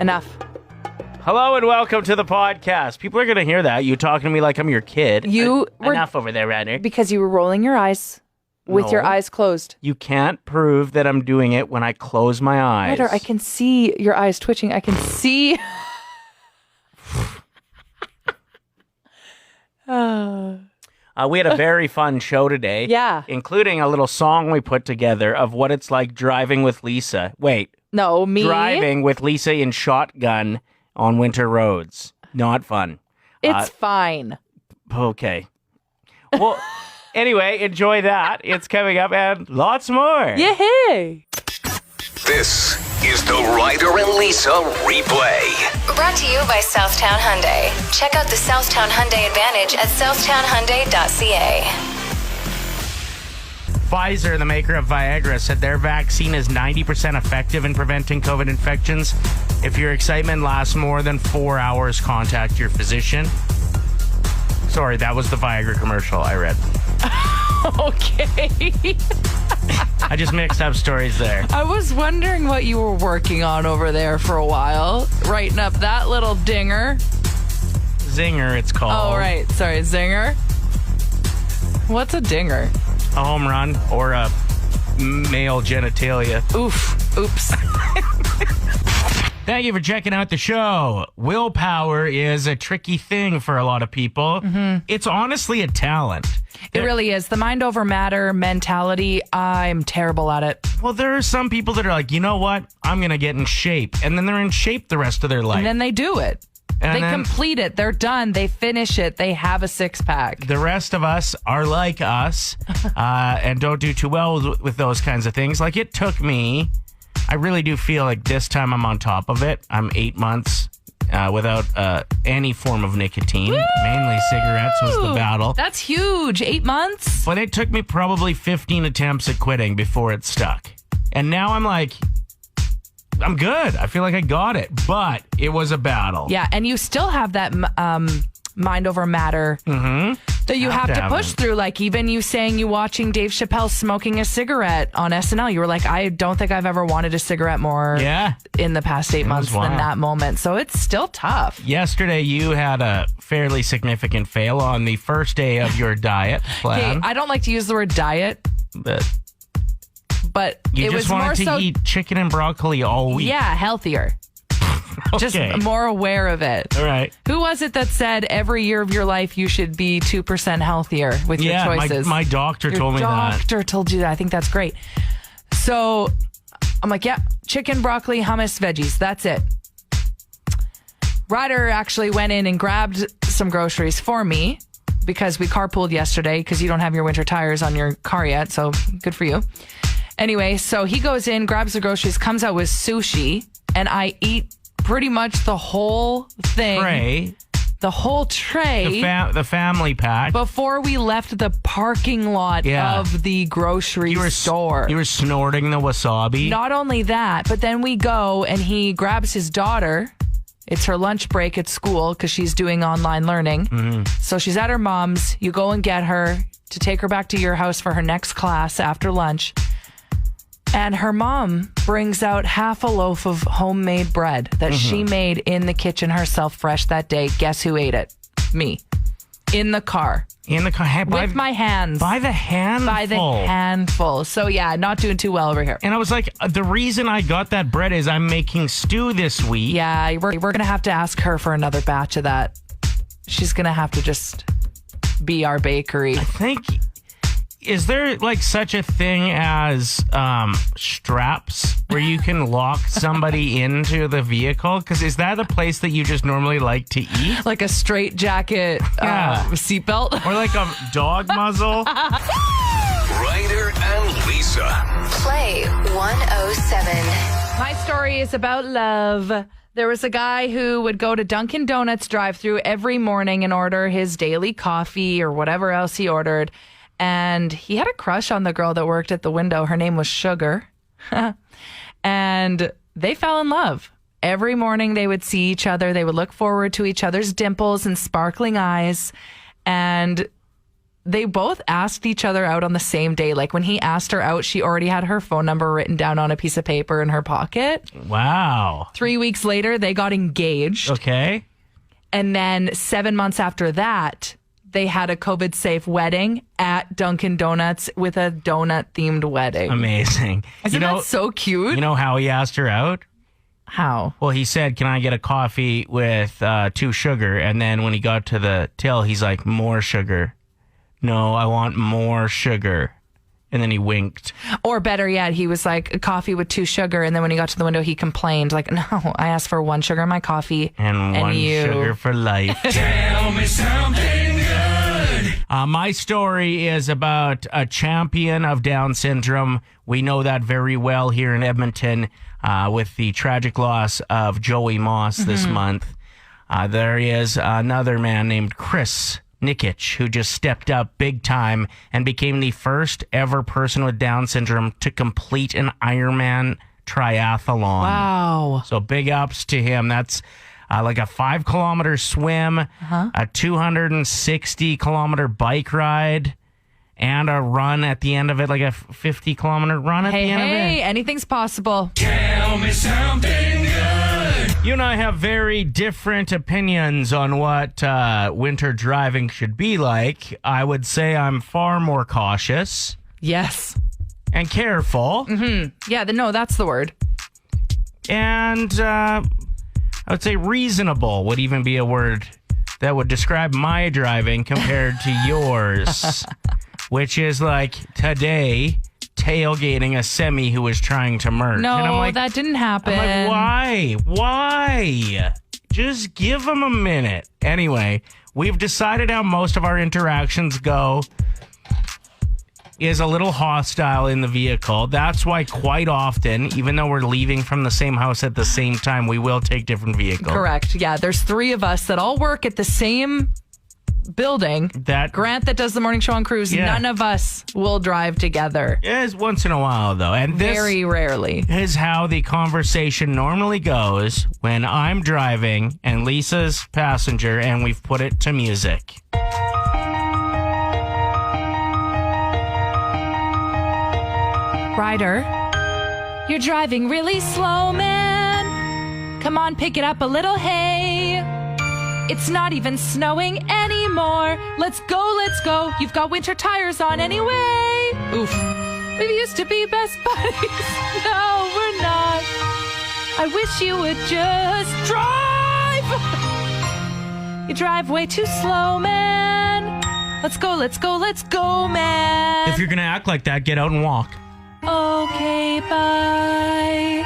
Enough. Hello and welcome to the podcast. People are going to hear that. You talking to me like I'm your kid. Enough over there, Ryder. Because you were rolling your eyes with your eyes closed. You can't prove that I'm doing it when I close my eyes. Ryder, I can see your eyes twitching. I can see... We had a very fun show today. Yeah. Including a little song we put together of what it's like driving with Lisa. Wait. No, me? Driving with Lisa in shotgun on winter roads. Not fun. It's fine. Okay. Well, anyway, enjoy that. It's coming up and lots more. Yay! This is the Ryder and Lisa replay. Brought to you by Southtown Hyundai. Check out the Southtown Hyundai Advantage at southtownhyundai.ca. Pfizer, the maker of Viagra, said their vaccine is 90% effective in preventing COVID infections. If your excitement lasts more than 4 hours, contact your physician. Sorry, that was the Viagra commercial I read. Okay. I just mixed up stories there. I was wondering what you were working on over there for a while. Writing up that little dinger. Zinger, it's called. Oh, right. Sorry, zinger. What's a dinger? A home run or a male genitalia. Oof. Oops. Thank you for checking out the show. Willpower is a tricky thing for a lot of people. Mm-hmm. It's honestly a talent. It really is. The mind over matter mentality, I'm terrible at it. Well, there are some people that are like, you know what? I'm going to get in shape. And then they're in shape the rest of their life. And then they do it. They complete it. They're done. They finish it. They have a six-pack. The rest of us are like us and don't do too well with those kinds of things. Like it took me, I really do feel like this time I'm on top of it. I'm 8 months without any form of nicotine. Woo! Mainly cigarettes was the battle. That's huge. 8 months? But it took me probably 15 attempts at quitting before it stuck. And now I'm like... I'm good. I feel like I got it, but it was a battle. Yeah, and you still have that mind over matter that you have to push through. Like even you saying you watching Dave Chappelle smoking a cigarette on SNL, you were like, I don't think I've ever wanted a cigarette more in the past 8 months than that moment. So it's still tough. Yesterday, you had a fairly significant fail on the first day of your diet plan. Okay, I don't like to use the word diet. But you it just was more wanted to eat chicken and broccoli all week. Yeah, healthier. Okay. Just more aware of it. All right. Who was it that said every year of your life you should be 2% healthier with your choices? My doctor told me that. Your doctor told you that. I think that's great. So I'm like, yeah, chicken, broccoli, hummus, veggies. That's it. Ryder actually went in and grabbed some groceries for me because we carpooled yesterday because you don't have your winter tires on your car yet. So good for you. Anyway, so he goes in, grabs the groceries, comes out with sushi, and I eat pretty much the whole thing. The whole tray. The family pack. Before we left the parking lot of the grocery store. You were snorting the wasabi? Not only that, but then we go and he grabs his daughter. It's her lunch break at school because she's doing online learning. Mm-hmm. So she's at her mom's. You go and get her to take her back to your house for her next class after lunch. And her mom brings out half a loaf of homemade bread that she made in the kitchen herself fresh that day. Guess who ate it? Me. In the car. In the car? With my hands. By the handful. By the handful. So yeah, not doing too well over here. And I was like, the reason I got that bread is I'm making stew this week. Yeah, we're going to have to ask her for another batch of that. She's going to have to just be our bakery. I think... Is there like such a thing as straps where you can lock somebody into the vehicle? Because is that a place that you just normally like to eat? Like a straight jacket seatbelt? Or like a dog muzzle? Ryder and Lisa. Play 107. My story is about love. There was a guy who would go to Dunkin' Donuts drive-thru every morning and order his daily coffee or whatever else he ordered. And he had a crush on the girl that worked at the window. Her name was Sugar. And they fell in love. Every morning they would see each other. They would look forward to each other's dimples and sparkling eyes. And they both asked each other out on the same day. Like when he asked her out, she already had her phone number written down on a piece of paper in her pocket. Wow. 3 weeks later, they got engaged. Okay. And then 7 months after that, they had a COVID-safe wedding at Dunkin' Donuts with a donut-themed wedding. Amazing. Isn't that so cute? You know how he asked her out? How? Well, he said, "Can I get a coffee with 2 sugar?" And then when he got to the till, he's like, "More sugar." "No, I want more sugar." And then he winked. Or better yet, he was like, "A coffee with 2 sugar." And then when he got to the window, he complained, like, "No, I asked for 1 sugar in my coffee. And 1 sugar for life. Tell me something good. My story is about a champion of Down syndrome. We know that very well here in Edmonton with the tragic loss of Joey Moss this month. There is another man named Chris Nikic who just stepped up big time and became the first ever person with Down syndrome to complete an Ironman triathlon. Wow. So big ups to him. That's like a 5-kilometer swim, a 260-kilometer bike ride, and a run at the end of it, like a 50-kilometer run at the end of it. Hey, anything's possible. Tell me something good. You and I have very different opinions on what winter driving should be like. I would say I'm far more cautious Yes. and careful. Yeah, no, that's the word. And I would say reasonable would even be a word that would describe my driving compared to yours, which is like today tailgating a semi who was trying to merge. No, And I'm like, that didn't happen. I'm like, why? Just give them a minute. Anyway, we've decided how most of our interactions go is a little hostile in the vehicle. That's why quite often, even though we're leaving from the same house at the same time, we will take different vehicles. Correct. Yeah, there's 3 of us that all work at the same building. Grant that does the morning show on Cruise. Yeah. None of us will drive together. It's once in a while, though. And this Very rarely. is how the conversation normally goes when I'm driving and Lisa's passenger and we've put it to music. Ryder, you're driving really slow, man. Come on, pick it up a little, hey. It's not even snowing anymore. Let's go, let's go. You've got winter tires on anyway. Oof. We used to be best buddies. No, we're not. I wish you would just drive. You drive way too slow, man. Let's go, let's go, let's go, man. If you're going to act like that, get out and walk. Okay, bye.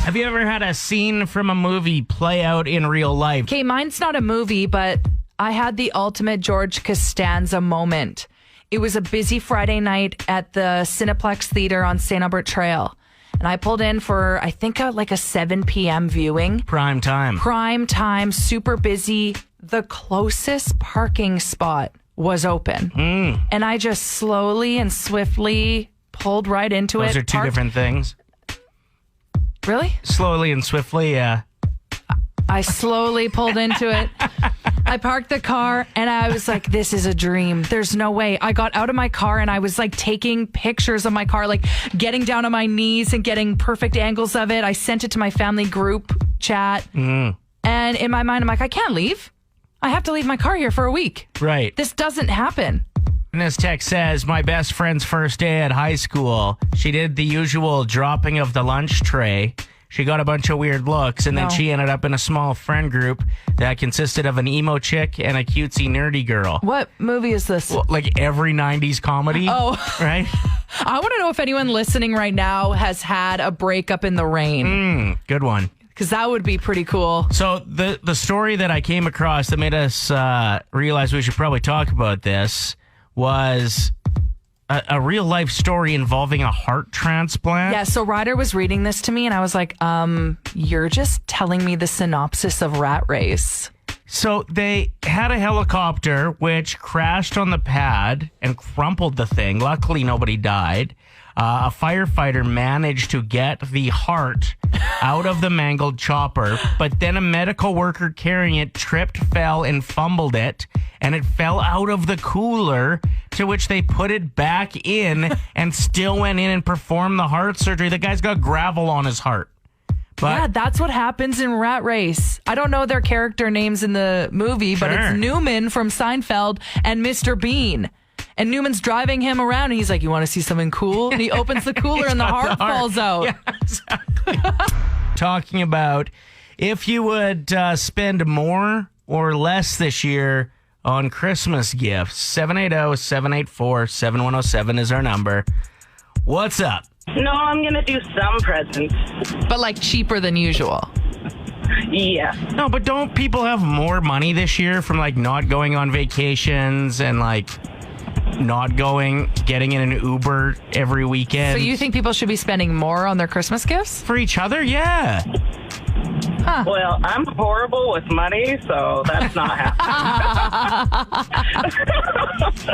Have you ever had a scene from a movie play out in real life? Okay, mine's not a movie, but I had the ultimate George Costanza moment. It was a busy Friday night at the Cineplex Theater on St. Albert Trail. And I pulled in for, I think, like a 7 p.m. viewing. Prime time. Prime time, super busy. The closest parking spot was open. And I just slowly and swiftly pulled right into it. Those are 2 different things. Really? Slowly and swiftly, yeah. I slowly pulled into it. I parked the car and I was like, this is a dream. There's no way. I got out of my car and I was like taking pictures of my car, like getting down on my knees and getting perfect angles of it. I sent it to my family group chat. And in my mind, I'm like, I can't leave. I have to leave my car here for a week. Right. This doesn't happen. And this text says, my best friend's first day at high school, she did the usual dropping of the lunch tray. She got a bunch of weird looks, and then she ended up in a small friend group that consisted of an emo chick and a cutesy nerdy girl. What movie is this? Well, like every 90s comedy. Oh. Right? I want to know if anyone listening right now has had a breakup in the rain. Good one. Because that would be pretty cool. So the story that I came across that made us realize we should probably talk about this was a real life story involving a heart transplant. Yeah, so Ryder was reading this to me and I was like, you're just telling me the synopsis of Rat Race. So they had a helicopter which crashed on the pad and crumpled the thing. Luckily, nobody died. a firefighter managed to get the heart out of the mangled chopper, but then a medical worker carrying it tripped, fell, and fumbled it, and it fell out of the cooler, to which they put it back in and still went in and performed the heart surgery. The guy's got gravel on his heart. But yeah, that's what happens in Rat Race. I don't know their character names in the movie, but it's Newman from Seinfeld and Mr. Bean. And Newman's driving him around, and he's like, "You want to see something cool?" And he opens the cooler, and the heart falls out. Yeah, exactly. Talking about if you would spend more or less this year on Christmas gifts. 780-784-7107 is our number. What's up? No, I'm going to do some presents. But like cheaper than usual. Yeah. No, but don't people have more money this year from like not going on vacations and like not getting in an Uber every weekend? So you think people should be spending more on their Christmas gifts? For each other? Yeah. Huh. Well, I'm horrible with money, so that's not happening.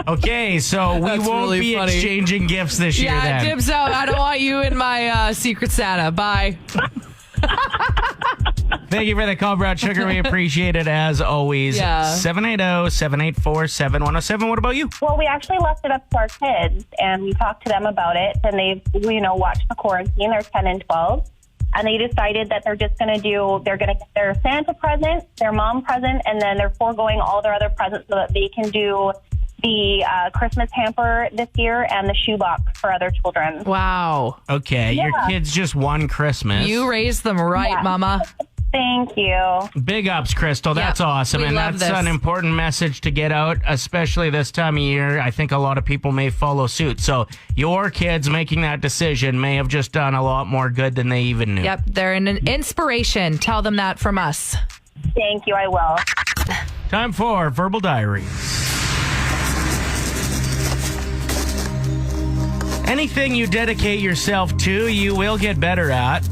Okay, so we That's won't really be funny. exchanging gifts this year Yeah, then. dibs out. I don't want you in my Secret Santa. Bye. Thank you for the call, Brown Sugar. We appreciate it as always. Yeah. 780-784-7107. What about you? Well, we actually left it up to our kids, and we talked to them about it, and they've, watched the quarantine. They're 10 and 12, and they decided that they're just going to get their Santa present, their mom present, and then they're foregoing all their other presents so that they can do the Christmas hamper this year and the shoebox for other children. Wow. Okay, your kids just won Christmas. You raised them right, Yeah. Mama. Thank you. Big ups, Crystal. That's awesome. we And love that's this. an important message to get out, especially this time of year. I think a lot of people may follow suit. So your kids making that decision may have just done a lot more good than they even knew. Yep, they're an inspiration. Tell them that from us. Thank you, I will. Time for Verbal Diaries. Anything you dedicate yourself to, you will get better at.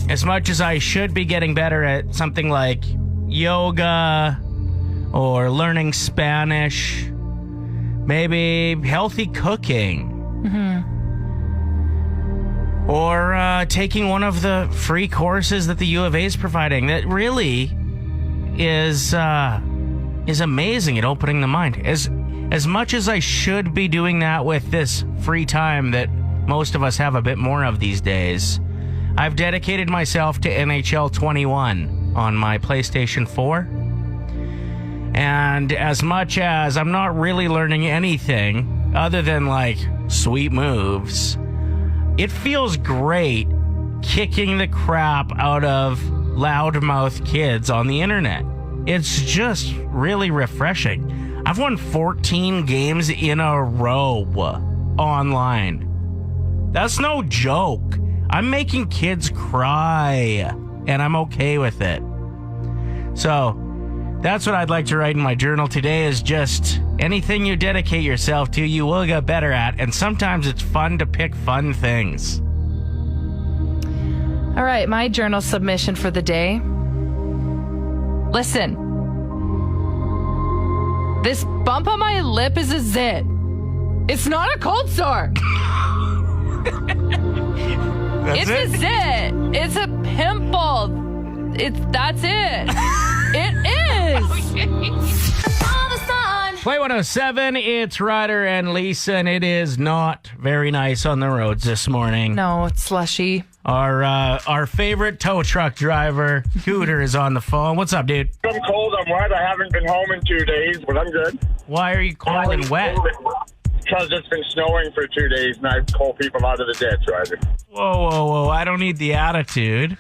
As much as I should be getting better at something like yoga or learning Spanish, maybe healthy cooking, or taking one of the free courses that the U of A is providing, that really is amazing at opening the mind. As much as I should be doing that with this free time that most of us have a bit more of these days, I've dedicated myself to NHL 21 on my PlayStation 4. And as much as I'm not really learning anything other than like sweet moves, it feels great kicking the crap out of loudmouth kids on the internet. It's just really refreshing. I've won 14 games in a row online. That's no joke. I'm making kids cry, and I'm okay with it. So that's what I'd like to write in my journal today, is just anything you dedicate yourself to, you will get better at. And sometimes it's fun to pick fun things. All right, my journal submission for the day. Listen. This bump on my lip is a zit. It's not a cold sore. It's a zit. It's a pimple. That's it. It is. Play 107, it's Ryder and Lisa, and it is not very nice on the roads this morning. No, it's slushy. Our favorite tow truck driver, Cooter, is on the phone. What's up, dude? I'm cold, I'm wet. I haven't been home in 2 days, but I'm good. Why are you cold and wet? Because it's been snowing for 2 days, and I pull people out of the ditch, Ryder. Whoa. I don't need the attitude.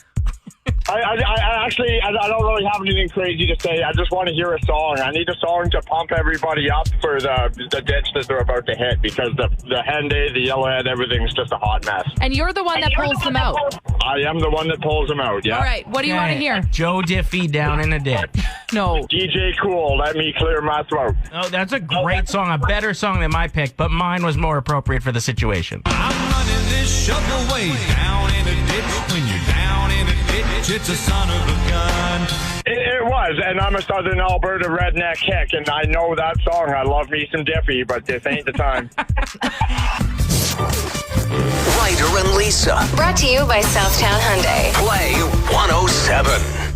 I don't really have anything crazy to say. I just want to hear a song. I need a song to pump everybody up for the ditch that they're about to hit, because the Hyundai, the Yellowhead, everything's just a hot mess. And you're the one that pulls them out. I am the one that pulls them out, yeah. All right, what do you want to hear? Joe Diffie, Down in a Ditch. No. DJ Cool, Let Me Clear My Throat. Oh, that's a great song, a better song than my pick, but mine was more appropriate for the situation. I'm running this shovelway down in a ditch. When you're down in a ditch, it's a son of a gun. It was, and I'm a Southern Alberta redneck hick, and I know that song. I love me some Diffie, but this ain't the time. Ryder and Lisa. Brought to you by Southtown Hyundai. Play 107.